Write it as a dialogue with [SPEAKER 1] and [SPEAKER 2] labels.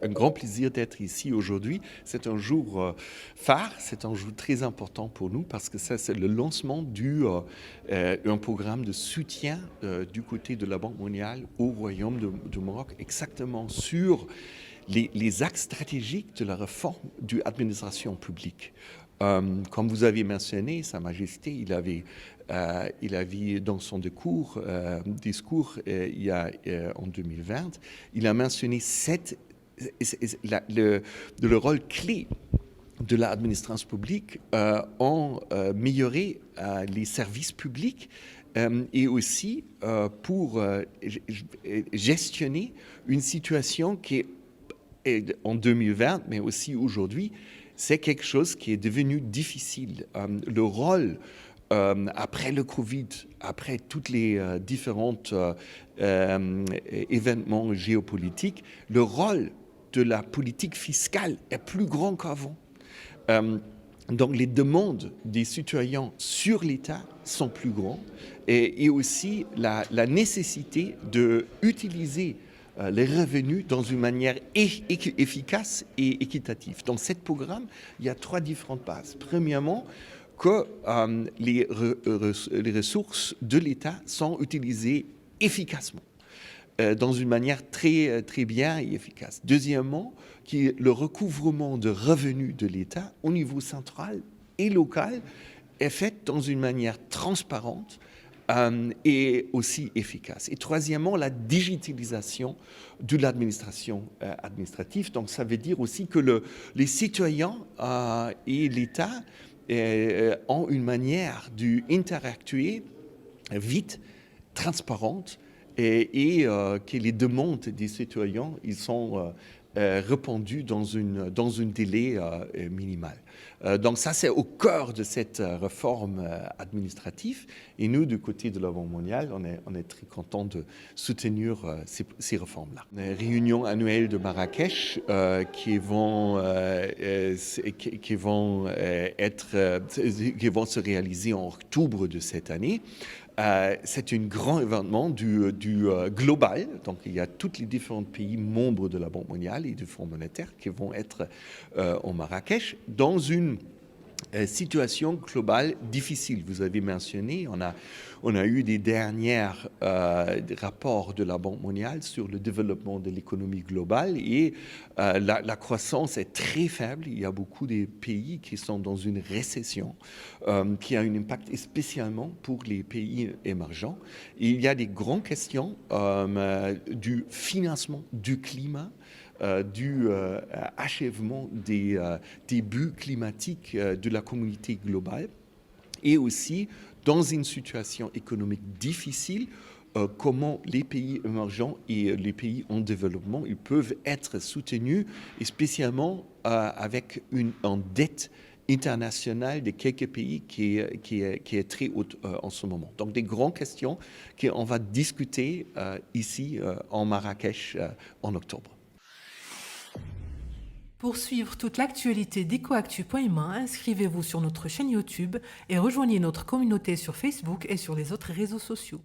[SPEAKER 1] un grand plaisir d'être ici aujourd'hui. C'est un jour phare, c'est un jour très important pour nous parce que ça, c'est le lancement d'un programme de soutien du côté de la Banque mondiale au Royaume du Maroc, exactement sur les axes stratégiques de la réforme de l'administration publique. Comme vous avez mentionné, Sa Majesté, il avait dans son discours en 2020, il a mentionné le rôle clé de l'administration publique en améliorer les services publics et aussi pour gestionner une situation qui est en 2020, mais aussi aujourd'hui, c'est quelque chose qui est devenu difficile. Le rôle après le Covid, après tous les différents événements géopolitiques, le rôle de la politique fiscale est plus grand qu'avant. Donc les demandes des citoyens sur l'État sont plus grandes et aussi la nécessité d'utiliser les revenus dans une manière efficace et équitative. Dans ce programme, il y a 3 différentes bases. Premièrement, que les ressources de l'État sont utilisées efficacement, dans une manière très, très bien et efficace. Deuxièmement, le recouvrement de revenus de l'État au niveau central et local est fait dans une manière transparente et aussi efficace. Et troisièmement, la digitalisation de l'administration administrative. Donc ça veut dire aussi que les citoyens et l'État ont une manière d'interactuer vite, transparente, et que les demandes des citoyens ils sont répondues dans un délai minimal. Donc ça, c'est au cœur de cette réforme administrative. Et nous, du côté de la Banque mondiale, on est très contents de soutenir ces réformes-là. Les réunions annuelles de Marrakech qui vont se réaliser en octobre de cette année. C'est un grand événement du global. Donc, il y a tous les différents pays membres de la Banque mondiale et du Fonds monétaire qui vont être au Marrakech dans une situation globale difficile. Vous avez mentionné, on a eu des derniers rapports de la Banque mondiale sur le développement de l'économie globale et la croissance est très faible. Il y a beaucoup de pays qui sont dans une récession qui a un impact spécialement pour les pays émergents. Et il y a des grandes questions du financement du climat, du achèvement des buts climatiques de la communauté globale et aussi dans une situation économique difficile, comment les pays émergents et les pays en développement ils peuvent être soutenus, et spécialement avec une dette internationale de quelques pays qui est très haute en ce moment. Donc des grandes questions qu'on va discuter ici en Marrakech en octobre.
[SPEAKER 2] Pour suivre toute l'actualité d'EcoActu.ma, inscrivez-vous sur notre chaîne YouTube et rejoignez notre communauté sur Facebook et sur les autres réseaux sociaux.